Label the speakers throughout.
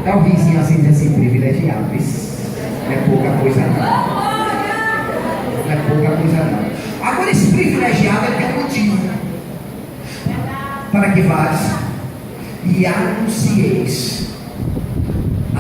Speaker 1: Dá um vizinho assim, diz assim, privilegiado. Isso não é pouca coisa não. Não é pouca coisa não. Agora esse privilegiado é tem um motivo. Para que vás e anuncieis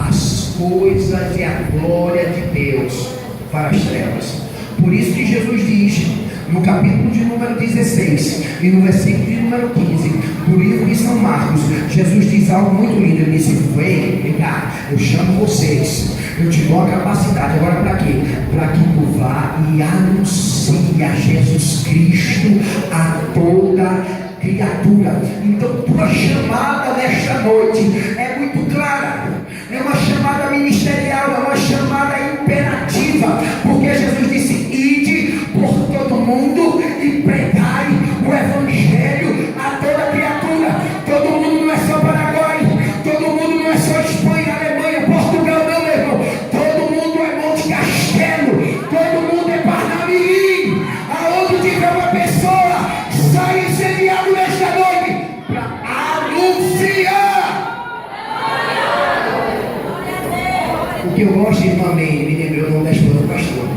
Speaker 1: as coisas e a glória de Deus para as trevas. Por isso que Jesus diz, no capítulo de número 16 e no versículo de número 15 do livro de São Marcos, Jesus diz algo muito lindo. Ele disse: vem cá, eu chamo vocês, eu te dou a capacidade. Agora para quê? Para que tu vá e anuncie a Jesus Cristo a toda criatura. Então tua chamada nesta noite é muito clara, é uma chamada ministerial, é uma chamada imperativa, porque Jesus disse: ide por todo mundo e pregai o evangelho a toda criatura. Todo mundo não é só Paraguai, todo mundo não é só Espanha, Alemanha, Portugal, não, meu irmão. Todo mundo é Monte Castelo, todo mundo é Parnamirim. Aonde tiver uma pessoa, sai incendiado nesta noite para anunciar. O que eu gosto, irmã Meire, me lembrou o nome da esposa do pastor.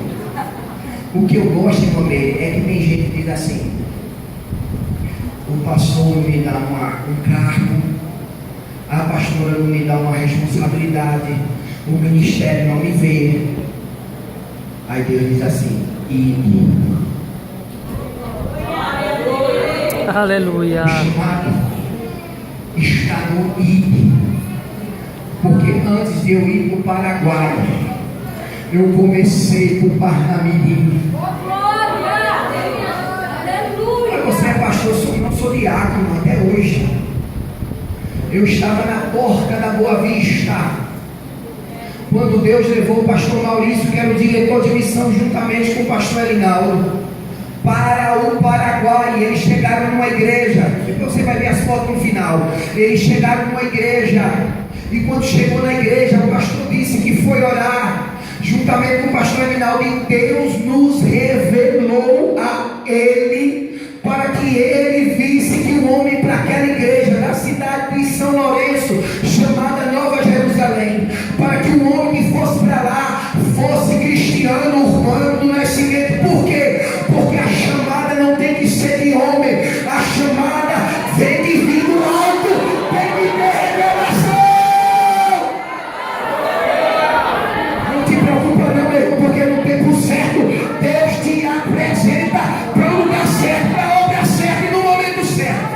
Speaker 1: O que eu gosto, irmã Meire, é que tem gente que diz assim: o pastor não me dá um cargo, a pastora não me dá uma responsabilidade, o ministério não me vê. Aí Deus diz assim: ide.
Speaker 2: Aleluia.
Speaker 1: O chamado está no ide. Porque antes de eu ir para o Paraguai, eu comecei por Parnamirim. Você é pastor, eu não sou diácono até hoje. Eu estava na porta da Boa Vista quando Deus levou o pastor Maurício, que era o diretor de missão, juntamente com o pastor Elinaldo, para o Paraguai. E eles chegaram numa igreja, depois você vai ver as fotos no final. Eles chegaram numa igreja, e quando chegou na igreja, o pastor disse que foi orar juntamente com o pastor Elinaldo, e Deus nos revelou a ele, para que ele visse que o homem para aquela igreja da cidade de São Lourenço, chamada Nova Jerusalém, para que o homem que fosse para lá fosse cristiano urbano do nascimento. Por quê? Porque a chamada não tem que ser de homem, a chamada vem de vir do alto, tem que ter revelação. Não te preocupa não, meu irmão, porque no tempo certo Deus te apresenta para o lugar certo, para a obra certa e no momento certo.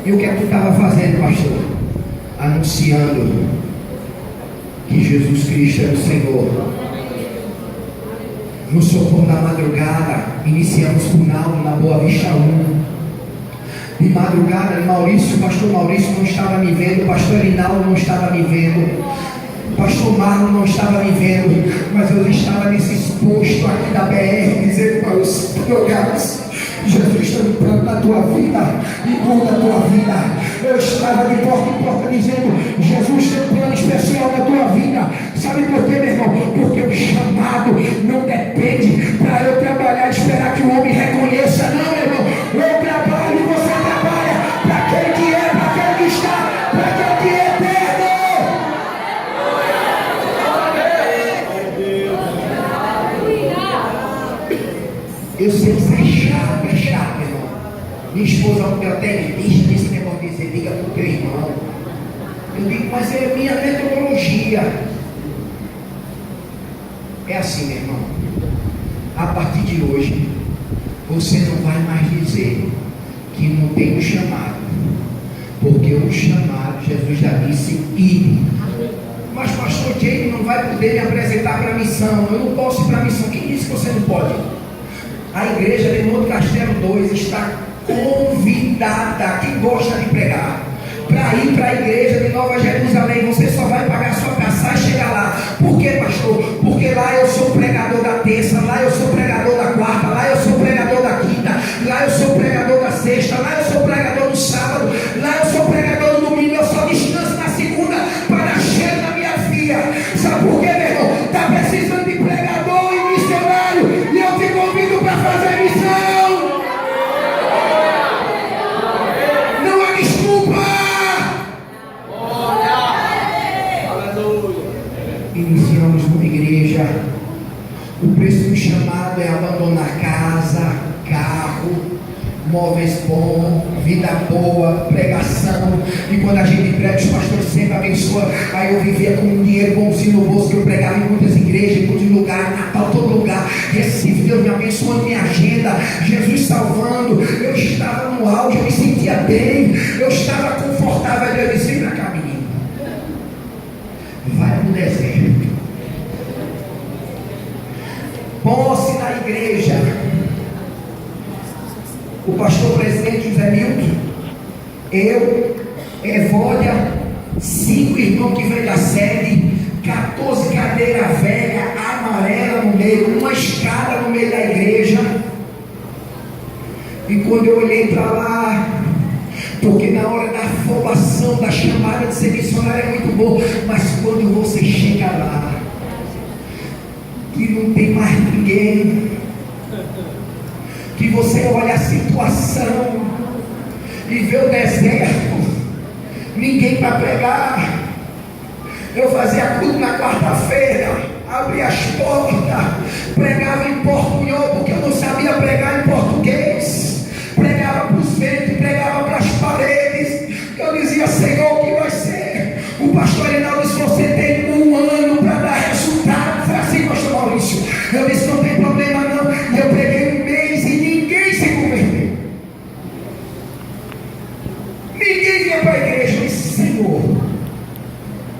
Speaker 1: E o que é que tu estava fazendo, pastor? Anunciando que Jesus Cristo é o Senhor. No socorro da madrugada, iniciamos com Naldo na Boa Vista 1. De madrugada, Maurício, o pastor Maurício não estava me vendo, o pastor Elinaldo não estava me vendo, o pastor Marlon não estava me vendo, mas eu estava nesse exposto aqui da BR, dizendo para os drogados: Jesus está entrando na tua vida e muda a tua vida. Eu estava de porta em porta dizendo: Jesus tem um plano especial na tua vida. Sabe por quê, meu irmão? Porque o chamado não depende para eu trabalhar e esperar que o homem reconheça. Não, meu irmão. Eu trabalho e você trabalha para aquele que é, para aquele que está, para aquele que é eterno. Eu sei que isso é chato, meu irmão. Minha esposa até disse esse negócio de dizer: diga para o teu irmão. Eu digo: mas é minha metodologia. É assim, meu irmão. A partir de hoje, você não vai mais dizer que não tem um chamado, porque o chamado, Jesus já disse: ide. Mas pastor Diego não vai poder me apresentar para a missão. Eu não posso ir para a missão. Quem disse que você não pode? A igreja de Monte Castelo 2 está convidada, quem gosta de pregar, para ir para a igreja de Nova Jerusalém. Você só vai pagar sua passagem e chegar lá. Por quê, pastor? Porque lá eu sou pregador da terça, lá eu sou pregador da quarta, lá eu sou pregador da quinta, lá eu sou pregador da sexta, lá eu sou pregador do sábado, lá eu sou pregador do domingo. Eu só descanso na segunda para chegar na minha filha. Sabe por quê, meu irmão? Está precisando de pregador e missionário, e eu te convido para fazer missão. Não isso que o chamado é abandonar casa, carro, móveis bons, vida boa, pregação. E quando a gente prega, os pastores sempre abençoam. Aí eu vivia com um dinheiro bonzinho no bolso, que eu pregava em muitas igrejas, em muitos lugares, Natal, todo lugar. Recife, Deus me abençoando minha agenda, Jesus salvando. Eu estava no auge, eu me sentia bem, eu estava confortável. Aí Deus disse: vem pra cá, menino, vai pro deserto. Posse na igreja. O pastor presidente José Milton, eu, Evódia, 5 irmãos que vêm da sede, 14 cadeiras velhas, amarela no meio, uma escada no meio da igreja. E quando eu olhei para lá, porque na hora da afobação, da chamada de ser missionário é muito bom, mas quando você chega lá, que não tem mais ninguém, que você olha a situação e vê o deserto, ninguém para pregar. Eu fazia culto na quarta-feira, abria as portas, pregava em portunhol, porque eu não sabia pregar em português, pregava para os ventos, pregava para as paredes. Eu dizia: Senhor, o que vai ser? O pastor Reinaldo disse: você tem 1 ano para dar resultado. Foi assim, pastor Maurício. Eu disse: não tem problema não. E eu preguei 1 mês e ninguém se converteu. Ninguém vinha para a igreja. Eu disse: Senhor.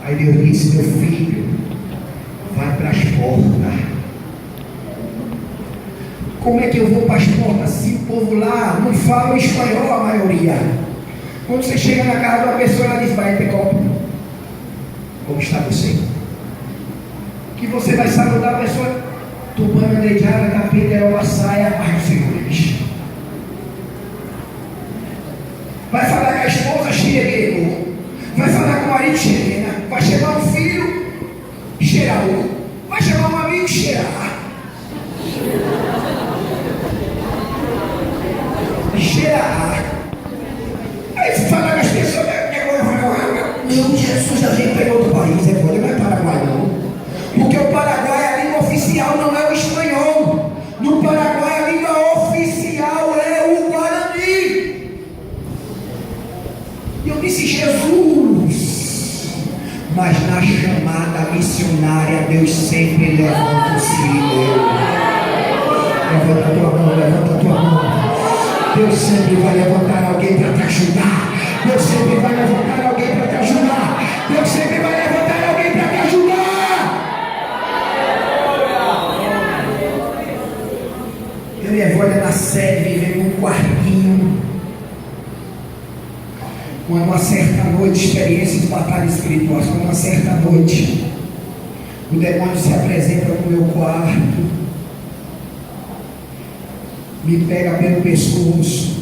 Speaker 1: Aí Deus disse: meu filho, vai para as portas. Como é que eu vou para as portas se o povo lá não fala espanhol, a maioria? Quando você chega na casa de uma pessoa, ela diz: vai, Pecopo, como está você? Que você vai saludar a pessoa, tubana, dejada, capeta, saia, mas você diz. Vai falar com a esposa, xereiro. Vai falar com o marido, xerena. Vai chamar um filho, xeraú. Vai chamar um amigo, xerá. Xerá. Aí você fala com as pessoas, meu Jesus, a gente pegou outro país, não é Paraguai não. Porque o Paraguai, a língua oficial não é o espanhol. No Paraguai, a língua oficial é o Guarani. E eu disse: Jesus. Mas na chamada missionária, Deus sempre levanta o filho. Levanta a tua mão, levanta a tua mão. Deus sempre vai levantar alguém para te ajudar. Deus sempre vai levantar alguém para te ajudar. Deus sempre vai levantar alguém para te ajudar. Eu e a Evódia na sede vivendo num quartinho. Quando uma certa noite, experiência de batalha espiritual, quando uma certa noite, o demônio se apresenta no meu quarto, me pega pelo pescoço,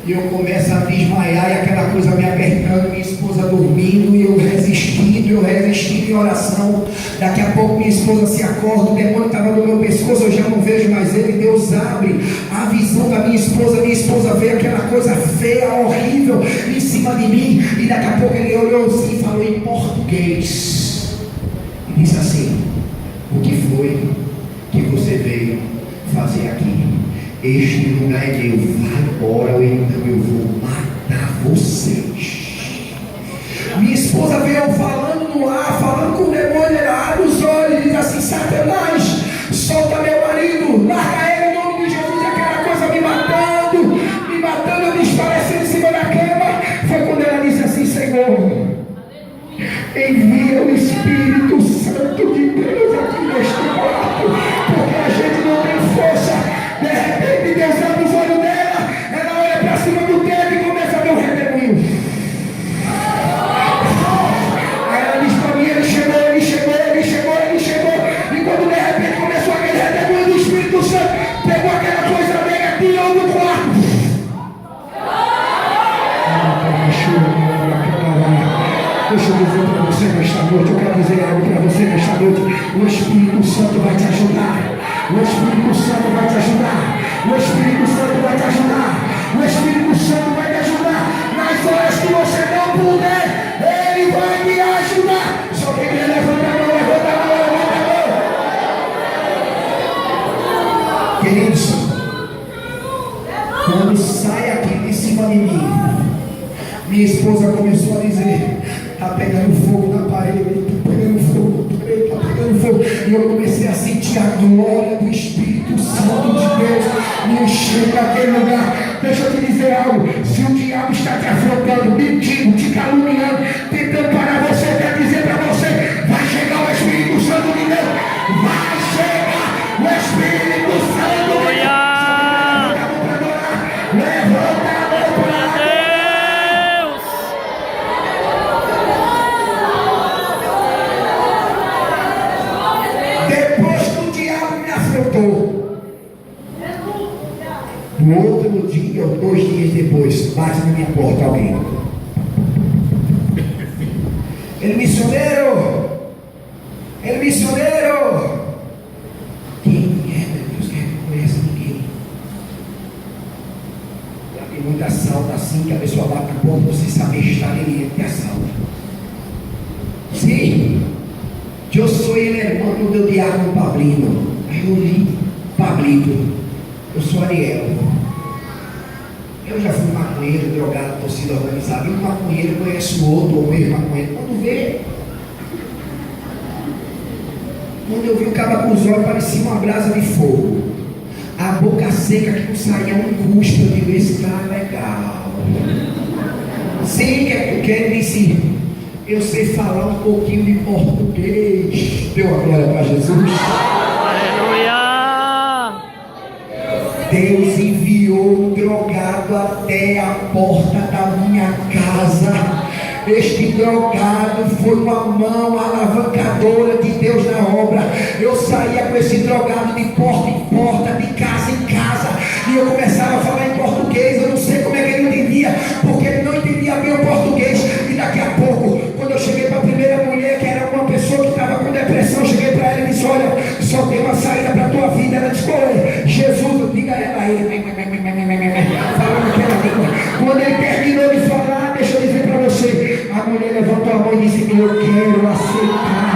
Speaker 1: e eu começo a desmaiar, e aquela coisa me apertando, minha esposa dormindo, e eu resistindo em oração. Daqui a pouco minha esposa se acorda, o demônio estava no meu pescoço, eu já não vejo mais ele. Deus abre a visão da minha esposa vê aquela coisa feia, horrível em cima de mim, e daqui a pouco ele olhou assim e falou em português, e disse assim: o que foi que você veio fazer aqui? Este lugar é meu, vai embora, ou então eu vou matar vocês. Minha esposa veio falando no ar, falando com o demônio. Ela abre os olhos e diz assim: Satanás, solta meu marido, larga ele em nome de Jesus. E aquela coisa me matando, eu desfalecendo em cima da cama. Foi quando ela disse assim: Senhor, envia o Espírito Santo de Deus aqui neste quarto, porque a gente não tem força. De repente Deus abre os olhos dela, ela olha para cima do teto e começa a ver o redemoinho. Aí ela diz para mim: ele chegou. E quando de repente começou aquele redemoinho do Espírito Santo, pegou aquela coisa negra, tirou do quarto. Deixa eu dizer para você nesta noite, eu quero dizer algo para você nesta noite. O Espírito Santo vai te ajudar. O Espírito Santo vai te ajudar. O Espírito Santo vai te ajudar. O Espírito Santo vai te ajudar. Nas horas que você não puder, Ele vai te ajudar. Só quem quer levantar a mão, levanta a mão, levanta a mão. Queridos, quando sai aqui de cima de mim, minha esposa começou a dizer: está pegando fogo na parede, está pegando fogo, está pegando fogo. E eu comecei a sentir a glória do Espírito Santo de Deus me encher naquele lugar. Deixa eu te dizer algo: se o diabo está te afrontando, mentindo, te caluniando, tentando parar você, quer dizer para você: vai chegar o Espírito Santo de Deus, vai chegar o Espírito Santo de Deus. Levanta a mão para Deus. Depois que o diabo me afrontou, no outro dia ou 2 dias depois, bate na minha porta alguém. Ele missioneiro. Quem é, meu Deus, que não conhece ninguém? Tem muita assalto assim que a pessoa bate na porta, você sabe estar em ter assalto. Sim, eu sou ele, irmão do diácono Pablino. Aí eu li Pablito, eu sou Ariel. Eu já fui maconheiro, drogado, torcida organizada. E um maconheiro conhece o outro, ou mesmo maconheiro. Quando eu vi o cara com os olhos, parecia uma brasa de fogo. A boca seca que não saía um cuspe. Eu digo: esse cara é legal. Sim, porque ele disse: eu sei falar um pouquinho de português. Deu a glória para Jesus. Aleluia! Deus enviou um drogado até a porta da minha casa. Este drogado foi uma mão alavancadora de Deus na obra. Eu saía com esse drogado de porta em porta, de casa em casa, e eu começava a falar em português. Eu não sei como é que ele entendia, porque ele não entendia bem o português. E daqui a pouco, quando eu cheguei para a primeira mulher, que era uma pessoa que estava com depressão, eu cheguei para ela e disse: olha, só tem uma saída para a tua vida. Ela disse: qual é? Jesus, diga a ela aí. Falando aquela língua. Quando ele terminou de falar, deixa eu dizer para você, a mulher levantou a mão e disse: eu quero aceitar.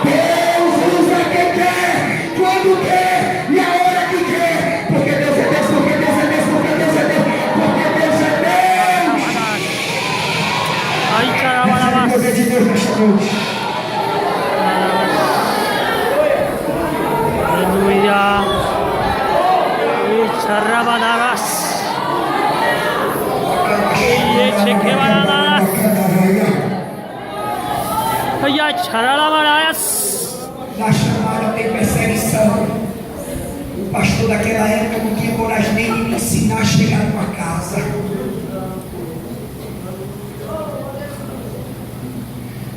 Speaker 1: Deus usa quem quer, quando quer e a hora que quer. Porque Deus é Deus, porque Deus é Deus, porque Deus é Deus, porque Deus é Deus. Recebe o poder de Deus nesta noite.
Speaker 2: Aleluia. Charabanaras.
Speaker 1: Na chamada tem perseguição. O pastor daquela época não tinha coragem nem de me ensinar a chegar numa casa.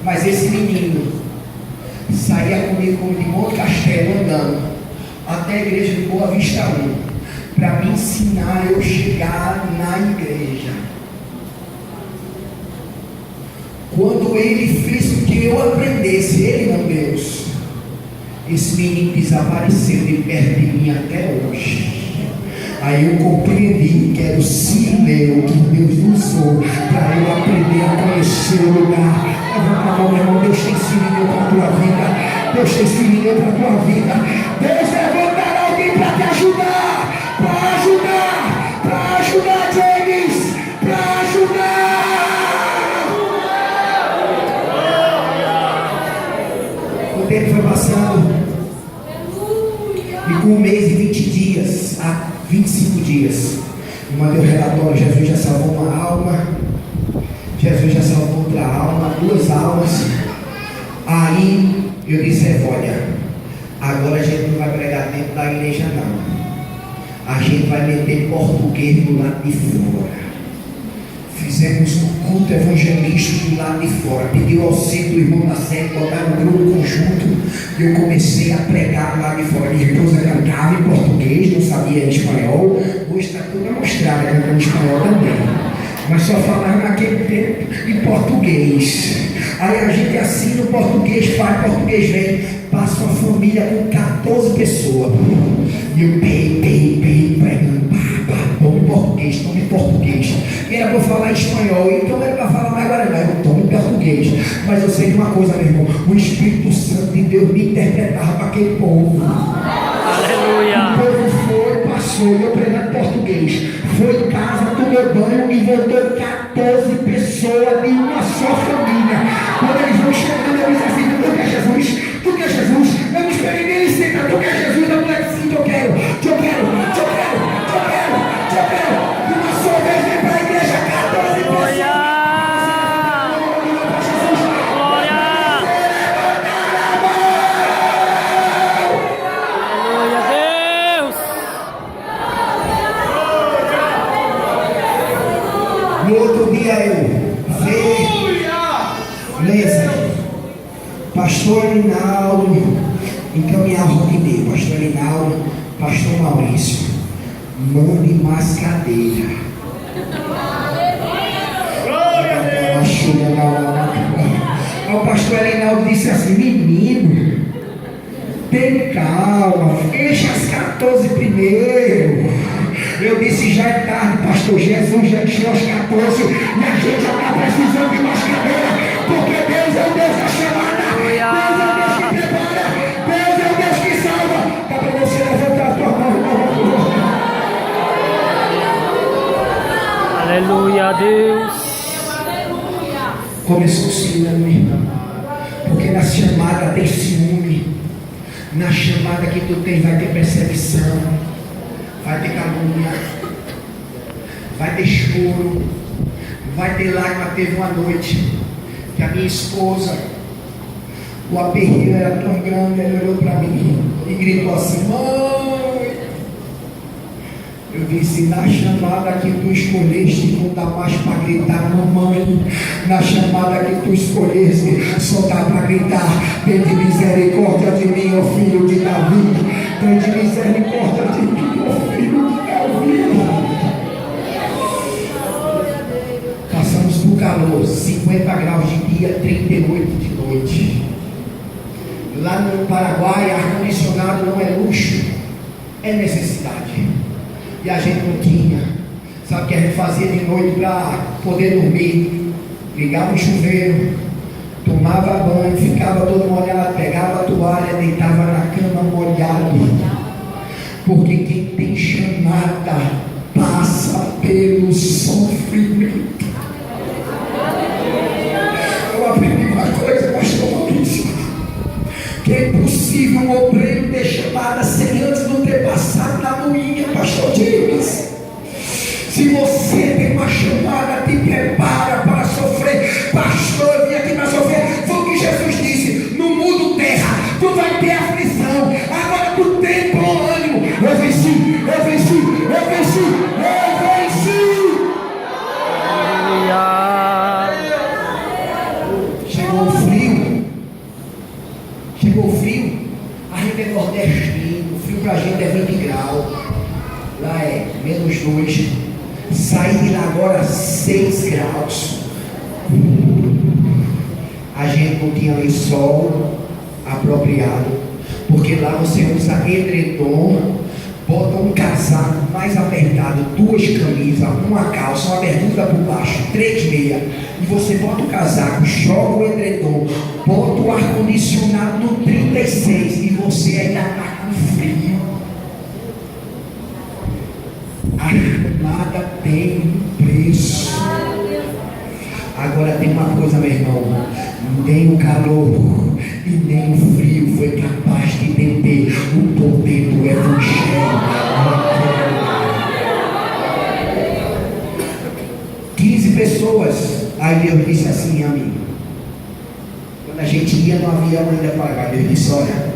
Speaker 1: Mas esse menino saía comigo como de Monte Castelo, andando até a igreja de Boa Vista 1, para me ensinar eu chegar na igreja. Quando ele fez com que eu aprendesse, ele não Deus, esse menino desapareceu de perto de mim até hoje. Aí eu compreendi que era o Sileu que Deus usou para eu aprender a conhecer o lugar. Levanta a mão, meu irmão. Deus tem filhinho para a tua vida. Deus tem filhinho para a tua vida. Deus levantará alguém para te ajudar, para ajudar James, para ajudar. O tempo foi passando, e com 1 mês e 20 dias, 25 dias, eu mandei o relatório: Jesus já salvou uma alma, Jesus já salvou outra alma, 2 almas. Aí eu disse: olha, agora a gente não vai pregar dentro da igreja não, a gente vai meter português do lado de fora. Fizemos um culto evangelístico do lado de fora, pediu auxílio do irmão da sede, botaram um grupo conjunto, e eu comecei a pregar do lado de fora. Minha esposa cantava em português, não sabia em espanhol. Hoje está tudo mostrado, cantando em espanhol também, mas só falava naquele tempo em português. Aí a gente assina o português, faz português, vem, passa uma família com 14 pessoas, e eu pregando, tome português. E era para falar espanhol, então era para falar mais guaraná, eu tomo português. Mas eu sei de uma coisa, meu irmão: o Espírito Santo de Deus me interpreta aquele povo.
Speaker 2: Aleluia.
Speaker 1: O povo foi, passou, eu pregando português. Foi em casa, tomou banho e voltou 14 pessoas de uma só família. Quando eles vão chegando, eu disse assim: tu quer Jesus? Tu quer Jesus? Eu não esperei nem licença. Tu quer Jesus? Eu falei assim: eu quero. De uma só vez, vem para a igreja 14 pessoas. No outro dia eu mesa, pastor Linaldo, encaminhar o Roquinei, pastor Linaldo, pastor Maurício, mande mais cadeira. O pastor Linaldo disse assim: menino, tem calma, deixa as 14 primeiro. Eu disse: já é tarde, pastor. Jesus já encheu as 14 e a gente já está precisando de mais cadeira, porque Deus é o Deus da chamada, Deus é o Deus que prepara, Deus é o Deus que salva. Dá para você levantar a tua mão.
Speaker 2: Aleluia, Deus.
Speaker 1: Começou ciúme, porque na chamada tem ciúme, na chamada que tu tem vai ter perseguição, vai ter calúnia, vai ter choro, vai ter lágrima. Teve uma noite que a minha esposa, o aperreio era tão grande, ela olhou para mim e gritou assim: mãe. Eu disse: na chamada que tu escolheste, não dá mais para gritar, mamãe. Na chamada que tu escolheste, só dá para gritar: tem de misericórdia de mim, ó filho de Davi. Tem de misericórdia de mim, ó filho de Davi. Passamos por calor, 50 graus de dia, 38 de noite. Lá no Paraguai, ar-condicionado não é luxo, é necessidade. E a gente não tinha. Sabe o que a gente fazia de noite para poder dormir? Ligava o chuveiro, tomava banho, ficava todo molhado, pegava a toalha, deitava na cama molhado. Porque quem tem chamada passa pelo sofrimento. Eu aprendi uma coisa, pastor Maurício, que é impossível um obreiro ter chamada sem antes não ter passado na moinha, pastor James. Se você tem uma chamada, te prepara para sofrer. Pastor, eu vim aqui para sofrer. Foi o que Jesus disse: no mundo terra, tu vai ter aflição. Agora tu tem bom ânimo. Eu venci. Chegou o frio. A gente é nordestino, o frio pra gente é 20 graus. Lá é -2. Saí de lá agora 6 graus. A gente não tinha lençol apropriado, porque lá você usa edredom, bota um casaco mais apertado, 2 camisas, uma calça, uma bermuda por baixo, 3 meias, e você bota o casaco, joga o edredom, bota o ar-condicionado no 36 e você ainda está com frio. A chamada tem um preço. Agora tem uma coisa, meu irmão: nem o calor e nem o frio foi capaz de deter o poder do Evangelho. 15 pessoas. Aí Deus disse assim a mim, quando a gente ia no avião ainda para lá, Deus disse: olha,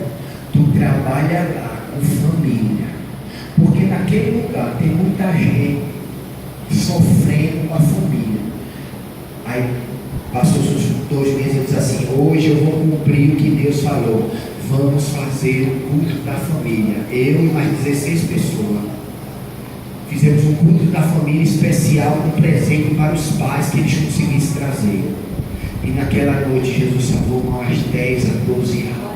Speaker 1: tu trabalha lá com família, porque naquele lugar tem muita gente sofrendo com a família. Aí passou os 2 meses e disse assim: hoje eu vou cumprir o que Deus falou. Vamos fazer o culto da família. Eu e mais 16 pessoas. Fizemos um culto da família especial, com presente para os pais que eles conseguissem trazer. E naquela noite Jesus salvou umas 10 a 12 almas.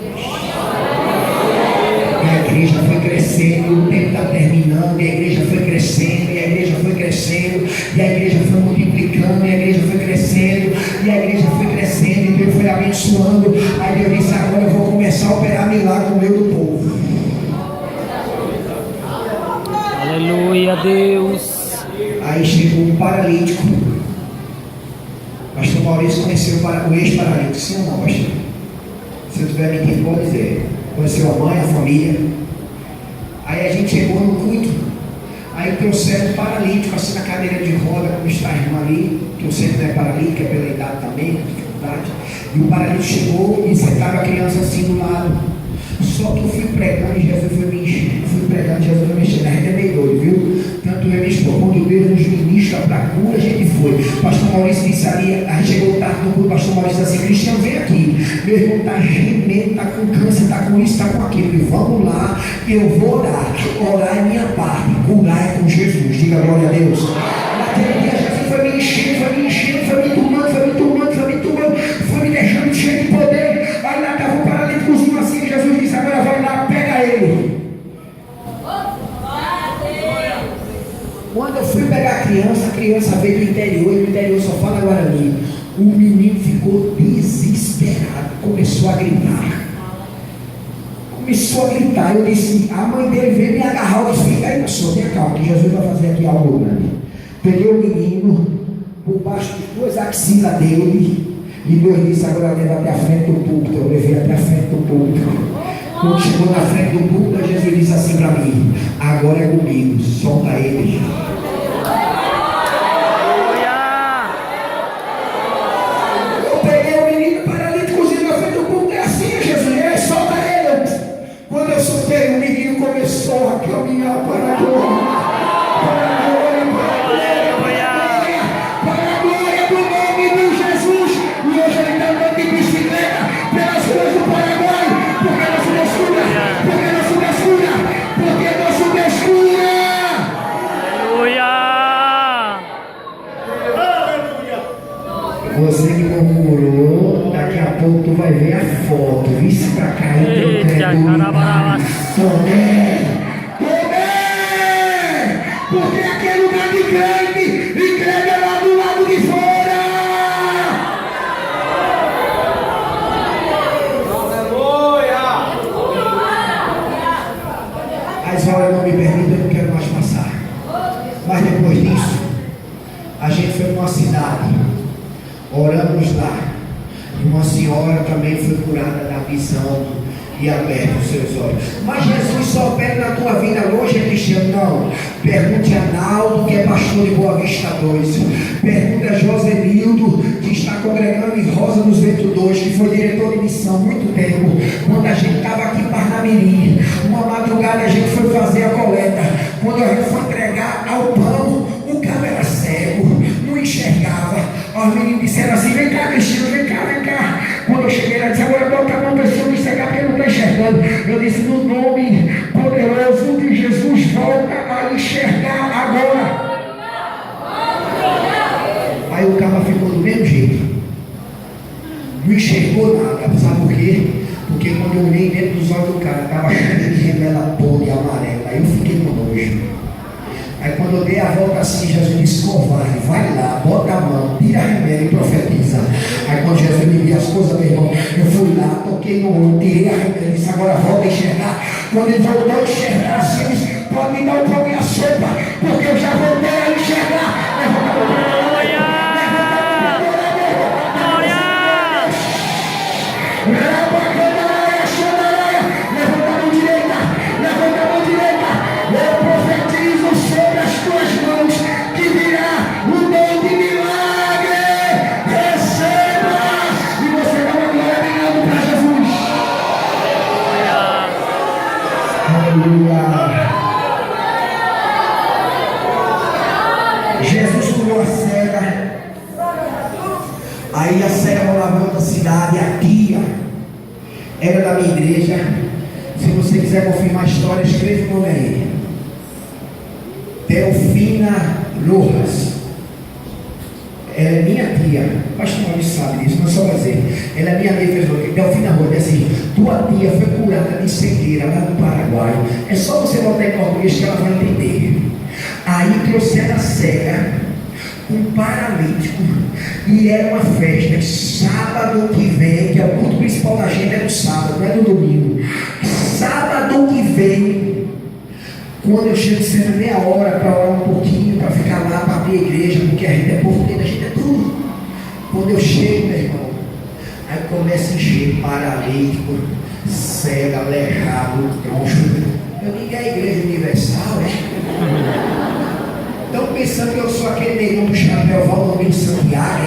Speaker 1: E a igreja foi crescendo, o tempo está terminando, e a igreja foi crescendo, e a igreja foi crescendo, e a igreja foi multiplicando, e a igreja foi crescendo, e a igreja foi crescendo, e Deus foi abençoando. Aí Deus disse: agora eu vou começar a operar milagre no meio do povo. paralítico. Pastor Maurício conheceu o ex-paralítico, sim ou não, pastor? Se eu estiver mentindo, pode dizer. Conheceu a mãe, a família. Aí a gente chegou no culto, aí trouxeram um paralítico assim na cadeira de roda, como está a irmã ali, que eu sei que não é paralítica, é pela idade também, dificuldade. E o paralítico chegou e sentava a criança assim do lado. Só que eu fui pregando e Jesus foi me enchendo. Fui pregando e Jesus foi me enchendo. A gente é meio doido, viu? Tanto eu e estou, quando Deus nos ministra para cura, a gente foi. Pastor Maurício disse ali, a gente chegou tarde no culto, pastor Maurício disse assim: Cristiano, vem aqui. Meu irmão está gemendo, está com câncer, está com isso, está com aquilo. E vamos lá, eu vou orar. Orar é minha parte, curar é com Jesus. Diga glória a Deus. Naquele dia Jesus foi me enchendo, foi me enchendo, foi me tomando, foi me tomando, foi me tomando, foi me deixando cheio de poder. Aí lá estava o paralíticozinho assim, Jesus disse: agora vai lá, pega ele. Quando eu fui pegar a criança veio do interior, e o interior só fala Guarani. O menino ficou desesperado, começou a gritar. Eu disse, a mãe dele veio me agarrar, eu disse: fica aí, pastor, tenha calma, que Jesus vai fazer aqui algo grande. Peguei o menino por baixo de duas axilas dele, e Deus disse: agora leva até a frente do púlpito. Eu levei até a frente do púlpito. Quando chegou na frente do púlpito, Jesus disse assim para mim: agora é comigo, solta ele. Eu peguei o menino paralíticozinho na frente do púlpito, é assim, Jesus, solta ele. Quando eu soltei, o menino começou a caminhar para a glória. Você que murmurou, daqui a pouco tu vai ver a foto. Visse pra cá e teu Tomé! Porque aquele lugar de crente, e crente é lá do lado de fora. As horas não me permitem, eu não quero mais passar. Mas depois disso, a gente foi para uma cidade. Oramos lá. Uma senhora também foi curada da visão e aberta os seus olhos. Mas Jesus só opera na tua vida hoje, é Cristiano? Não. Pergunte a Naldo, que é pastor de Boa Vista 2. Pergunte a Josenildo, que está congregando em Rosa dos Ventos 2, que foi diretor de missão há muito tempo. Quando a gente estava aqui em Parnamirim, uma madrugada a gente foi fazer a coleta. Quando a gente foi entregar ao pão, o cara era cego, não enxergava. Os meninos disseram assim: vem cá, Cristiano, vem cá, vem cá. Quando eu cheguei lá, disse: agora bota a mão para esse homem enxergar, porque ele não está enxergando. Eu disse: no nome poderoso de Jesus, volta a enxergar agora. Aí o cara ficou do mesmo jeito, não enxergou nada. Sabe por quê? Porque quando eu olhei dentro dos olhos do cara, estava cheio de remela podre e amarela. Aí eu fiquei com nojo. Aí quando eu dei a volta assim, Jesus disse: covarde, vai lá, bota a mão, tira a remela e profetiza. Aí quando Jesus me viu as coisas, meu irmão, eu fui lá, toquei no olho, tirei a remela e disse: agora volta a enxergar. Quando ele voltou a enxergar assim, disse: pode me dar um pão e a sopa, porque eu já voltei a enxergar. Jesus curou a cega. Aí a cega morava em outra cidade. A tia era da minha igreja. Se você quiser confirmar a história, escreva o nome aí: Delfina Rojas. Ela é minha tia. O pastor Maurício sabe disso, mas só vai dizer. Ela é minha amiga. Delfina Rojas, assim: tua tia foi curada de cegueira lá no Paraguai. É só você botar em português que ela vai entender. Aí trouxeram a cega, um paralítico, e era uma festa. Sábado que vem, que é o culto principal da gente, é no sábado, não é no domingo. Sábado que vem, quando eu chego, sendo meia hora para orar um pouquinho, para ficar lá, para abrir a igreja, porque começa a encher paralítico, cego, aleijado, troncho. Eu digo, é a igreja universal, Estão pensando que eu sou aquele negão do chapéu Valdomiro Santiago,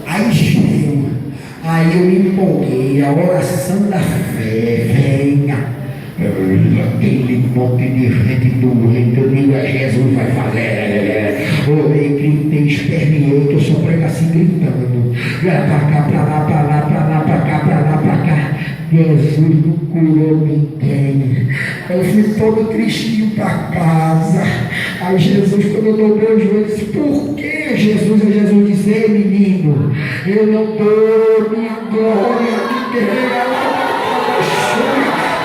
Speaker 1: Aí encheu, aí eu me empolguei, a oração da fé, venha. Aquele monte de gente doente, eu digo, Jesus vai fazer. Orei, gritei, esperneei, que eu só prego assim gritando. Pra cá, pra lá, pra lá, pra lá, pra cá, pra lá, pra cá. Jesus não curou ninguém. Eu fui todo tristinho para casa. Aí Jesus, quando eu dobrei os joelhos, disse, por que Jesus? E Jesus disse, ei menino, eu não dou minha glória a ninguém.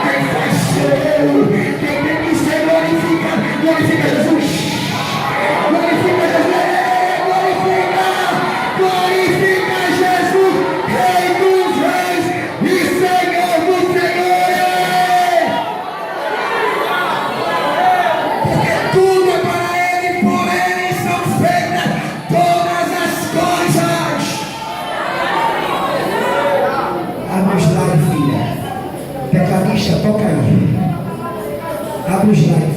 Speaker 1: Quem faz seu, quem tem que ser glorificado, glorifica Jesus. Glorifica Jesus, glorifica Jesus, Rei dos Reis e Senhor dos Senhores. Porque tudo é para Ele, por Ele são feitas todas as coisas. Abre os lábios, filha. Tecladista, toca aí. Abre os lábios.